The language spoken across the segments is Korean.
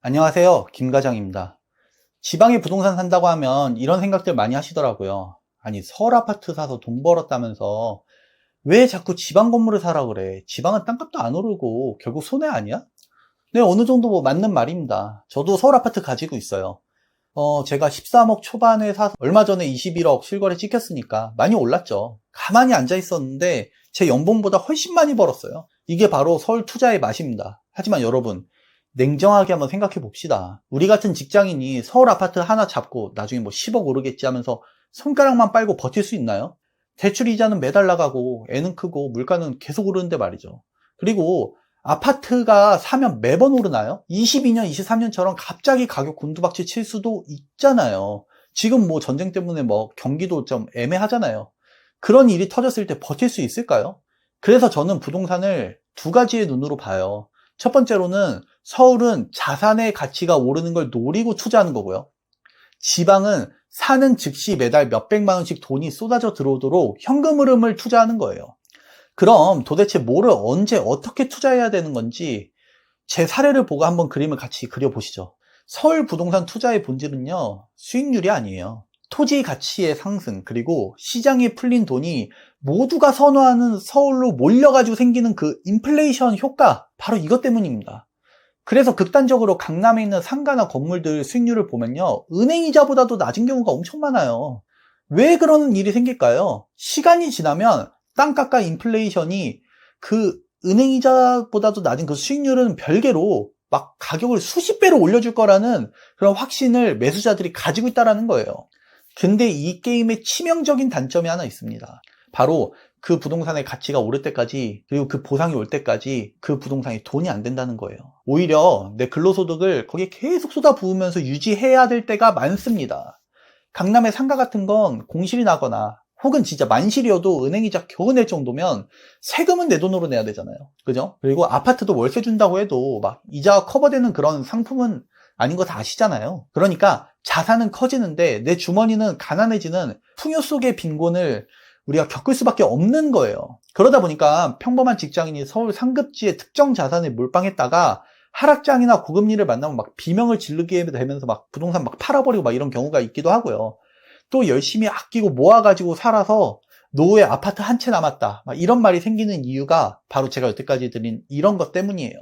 안녕하세요. 김과장입니다. 지방에 부동산 산다고 하면 이런 생각들 많이 하시더라고요. 아니, 서울 아파트 사서 돈 벌었다면서 왜 자꾸 지방 건물을 사라 그래? 지방은 땅값도 안 오르고 결국 손해 아니야? 네, 어느 정도 뭐 맞는 말입니다. 저도 서울 아파트 가지고 있어요. 제가 13억 초반에 사서 얼마 전에 21억 실거래 찍혔으니까 많이 올랐죠. 가만히 앉아 있었는데 제 연봉보다 훨씬 많이 벌었어요. 이게 바로 서울 투자의 맛입니다. 하지만 여러분, 냉정하게 한번 생각해 봅시다. 우리 같은 직장인이 서울 아파트 하나 잡고 나중에 뭐 10억 오르겠지 하면서 손가락만 빨고 버틸 수 있나요? 대출 이자는 매달 나가고 애는 크고 물가는 계속 오르는데 말이죠. 그리고 아파트가 사면 매번 오르나요? 22년, 23년처럼 갑자기 가격 곤두박질 칠 수도 있잖아요. 지금 뭐 전쟁 때문에 뭐 경기도 좀 애매하잖아요. 그런 일이 터졌을 때 버틸 수 있을까요? 그래서 저는 부동산을 두 가지의 눈으로 봐요. 첫 번째로는 서울은 자산의 가치가 오르는 걸 노리고 투자하는 거고요. 지방은 사는 즉시 매달 몇백만 원씩 돈이 쏟아져 들어오도록 현금 흐름을 투자하는 거예요. 그럼 도대체 뭐를 언제 어떻게 투자해야 되는 건지 제 사례를 보고 한번 그림을 같이 그려보시죠. 서울 부동산 투자의 본질은요, 수익률이 아니에요. 토지 가치의 상승, 그리고 시장에 풀린 돈이 모두가 선호하는 서울로 몰려가지고 생기는 그 인플레이션 효과, 바로 이것 때문입니다. 그래서 극단적으로 강남에 있는 상가나 건물들 수익률을 보면요, 은행이자보다도 낮은 경우가 엄청 많아요. 왜 그런 일이 생길까요? 시간이 지나면 땅값과 인플레이션이 그 은행이자보다도 낮은 그 수익률은 별개로 막 가격을 수십 배로 올려줄 거라는 그런 확신을 매수자들이 가지고 있다는 거예요. 근데 이 게임의 치명적인 단점이 하나 있습니다. 바로 그 부동산의 가치가 오를 때까지, 그리고 그 보상이 올 때까지 그 부동산이 돈이 안 된다는 거예요. 오히려 내 근로소득을 거기에 계속 쏟아부으면서 유지해야 될 때가 많습니다. 강남의 상가 같은 건 공실이 나거나 혹은 진짜 만실이어도 은행이자 겨우 낼 정도면 세금은 내 돈으로 내야 되잖아요. 그죠? 그리고 아파트도 월세 준다고 해도 막 이자가 커버되는 그런 상품은 아닌 거 다 아시잖아요. 그러니까 자산은 커지는데 내 주머니는 가난해지는 풍요 속의 빈곤을 우리가 겪을 수밖에 없는 거예요. 그러다 보니까 평범한 직장인이 서울 상급지의 특정 자산에 몰빵했다가 하락장이나 고금리를 만나면 막 비명을 지르게 되면서 막 부동산 막 팔아버리고 막 이런 경우가 있기도 하고요. 또 열심히 아끼고 모아가지고 살아서 노후에 아파트 한 채 남았다, 막 이런 말이 생기는 이유가 바로 제가 여태까지 드린 이런 것 때문이에요.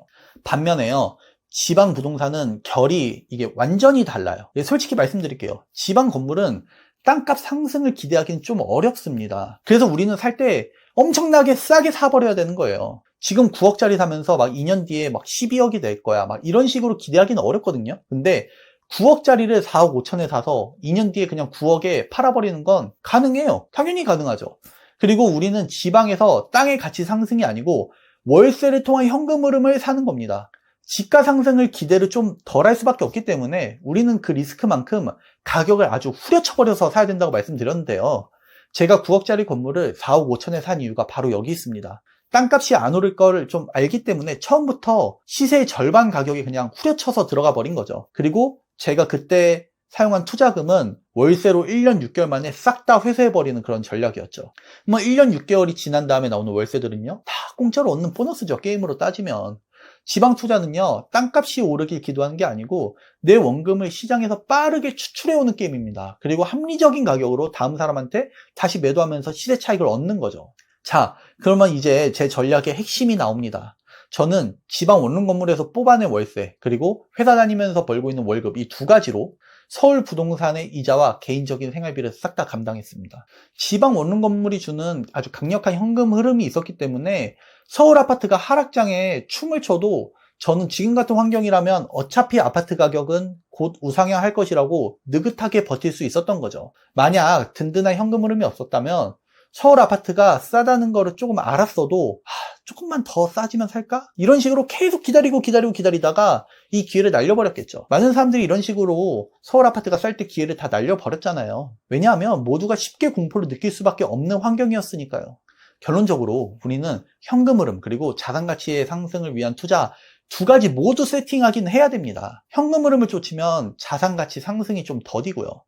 반면에요, 지방 부동산은 결이 이게 완전히 달라요. 솔직히 말씀드릴게요. 지방 건물은 땅값 상승을 기대하기는 좀 어렵습니다. 그래서 우리는 살 때 엄청나게 싸게 사버려야 되는 거예요. 지금 9억짜리 사면서 막 2년 뒤에 막 12억이 될 거야, 막 이런 식으로 기대하기는 어렵거든요. 근데 9억짜리를 4억 5천에 사서 2년 뒤에 그냥 9억에 팔아버리는 건 가능해요. 당연히 가능하죠. 그리고 우리는 지방에서 땅의 가치 상승이 아니고 월세를 통한 현금 흐름을 사는 겁니다. 지가 상승을 기대를 좀 덜 할 수밖에 없기 때문에 우리는 그 리스크만큼 가격을 아주 후려쳐버려서 사야 된다고 말씀드렸는데요. 제가 9억짜리 건물을 4억 5천에 산 이유가 바로 여기 있습니다. 땅값이 안 오를 거를 좀 알기 때문에 처음부터 시세의 절반 가격이 그냥 후려쳐서 들어가 버린 거죠. 그리고 제가 그때 사용한 투자금은 월세로 1년 6개월 만에 싹 다 회수해버리는 그런 전략이었죠. 뭐 1년 6개월이 지난 다음에 나오는 월세들은요, 다 공짜로 얻는 보너스죠, 게임으로 따지면. 지방 투자는요, 땅값이 오르길 기도하는 게 아니고 내 원금을 시장에서 빠르게 추출해오는 게임입니다. 그리고 합리적인 가격으로 다음 사람한테 다시 매도하면서 시세 차익을 얻는 거죠. 자, 그러면 이제 제 전략의 핵심이 나옵니다. 저는 지방 원룸 건물에서 뽑아낸 월세, 그리고 회사 다니면서 벌고 있는 월급, 이 두 가지로 서울 부동산의 이자와 개인적인 생활비를 싹 다 감당했습니다. 지방 원룸 건물이 주는 아주 강력한 현금 흐름이 있었기 때문에 서울 아파트가 하락장에 춤을 춰도 저는 지금 같은 환경이라면 어차피 아파트 가격은 곧 우상향할 것이라고 느긋하게 버틸 수 있었던 거죠. 만약 든든한 현금 흐름이 없었다면 서울 아파트가 싸다는 거를 조금 알았어도 조금만 더 싸지면 살까? 이런 식으로 계속 기다리다가 이 기회를 날려버렸겠죠. 많은 사람들이 이런 식으로 서울 아파트가 쌀 때 기회를 다 날려버렸잖아요. 왜냐하면 모두가 쉽게 공포를 느낄 수밖에 없는 환경이었으니까요. 결론적으로 우리는 현금 흐름, 그리고 자산 가치의 상승을 위한 투자 두 가지 모두 세팅하긴 해야 됩니다. 현금 흐름을 쫓으면 자산 가치 상승이 좀 더디고요.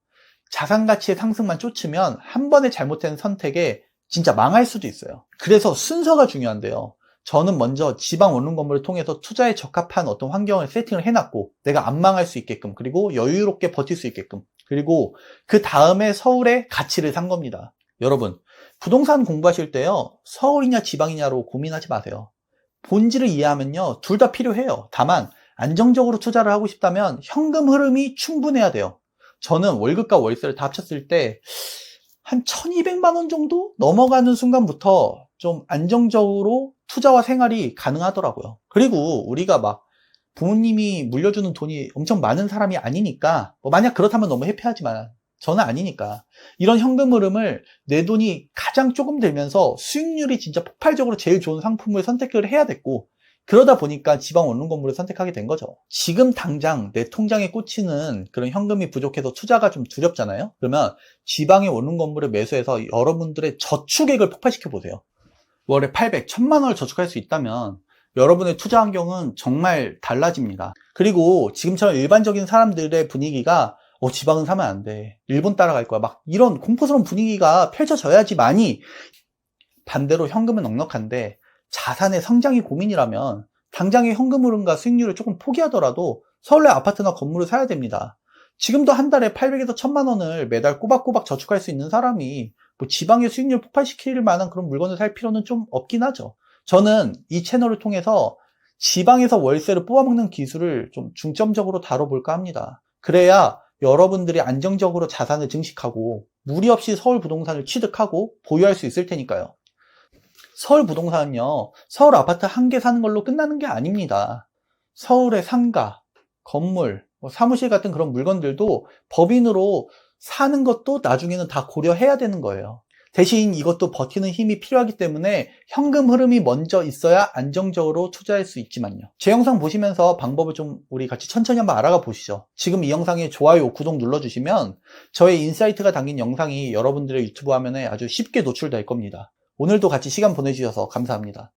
자산 가치의 상승만 쫓으면 한 번의 잘못된 선택에 진짜 망할 수도 있어요. 그래서 순서가 중요한데요. 저는 먼저 지방 원룸 건물을 통해서 투자에 적합한 어떤 환경을 세팅을 해놨고, 내가 안 망할 수 있게끔, 그리고 여유롭게 버틸 수 있게끔, 그리고 그 다음에 서울의 가치를 산 겁니다. 여러분, 부동산 공부하실 때요, 서울이냐 지방이냐로 고민하지 마세요. 본질을 이해하면요, 둘 다 필요해요. 다만 안정적으로 투자를 하고 싶다면 현금 흐름이 충분해야 돼요. 저는 월급과 월세를 다 합쳤을 때 한 1200만 원 정도 넘어가는 순간부터 좀 안정적으로 투자와 생활이 가능하더라고요. 그리고 우리가 막 부모님이 물려주는 돈이 엄청 많은 사람이 아니니까, 만약 그렇다면 너무 해피하지만 저는 아니니까, 이런 현금 흐름을 내 돈이 가장 조금 들면서 수익률이 진짜 폭발적으로 제일 좋은 상품을 선택을 해야 됐고, 그러다 보니까 지방 원룸 건물을 선택하게 된 거죠. 지금 당장 내 통장에 꽂히는 그런 현금이 부족해서 투자가 좀 두렵잖아요. 그러면 지방의 원룸 건물을 매수해서 여러분들의 저축액을 폭발시켜 보세요. 월에 800, 1000만 원을 저축할 수 있다면 여러분의 투자 환경은 정말 달라집니다. 그리고 지금처럼 일반적인 사람들의 분위기가 지방은 사면 안 돼, 일본 따라갈 거야, 막 이런 공포스러운 분위기가 펼쳐져야지만이, 반대로 현금은 넉넉한데 자산의 성장이 고민이라면 당장의 현금 흐름과 수익률을 조금 포기하더라도 서울에 아파트나 건물을 사야 됩니다. 지금도 한 달에 800에서 1000만 원을 매달 꼬박꼬박 저축할 수 있는 사람이 지방의 수익률 폭발시킬 만한 그런 물건을 살 필요는 좀 없긴 하죠. 저는 이 채널을 통해서 지방에서 월세를 뽑아먹는 기술을 좀 중점적으로 다뤄볼까 합니다. 그래야 여러분들이 안정적으로 자산을 증식하고 무리 없이 서울 부동산을 취득하고 보유할 수 있을 테니까요. 서울 부동산은요, 서울 아파트 한 개 사는 걸로 끝나는 게 아닙니다. 서울의 상가, 건물, 사무실 같은 그런 물건들도 법인으로 사는 것도 나중에는 다 고려해야 되는 거예요. 대신 이것도 버티는 힘이 필요하기 때문에 현금 흐름이 먼저 있어야 안정적으로 투자할 수 있지만요. 제 영상 보시면서 방법을 좀 우리 같이 천천히 한번 알아가 보시죠. 지금 이 영상에 좋아요, 구독 눌러주시면 저의 인사이트가 담긴 영상이 여러분들의 유튜브 화면에 아주 쉽게 노출될 겁니다. 오늘도 같이 시간 보내주셔서 감사합니다.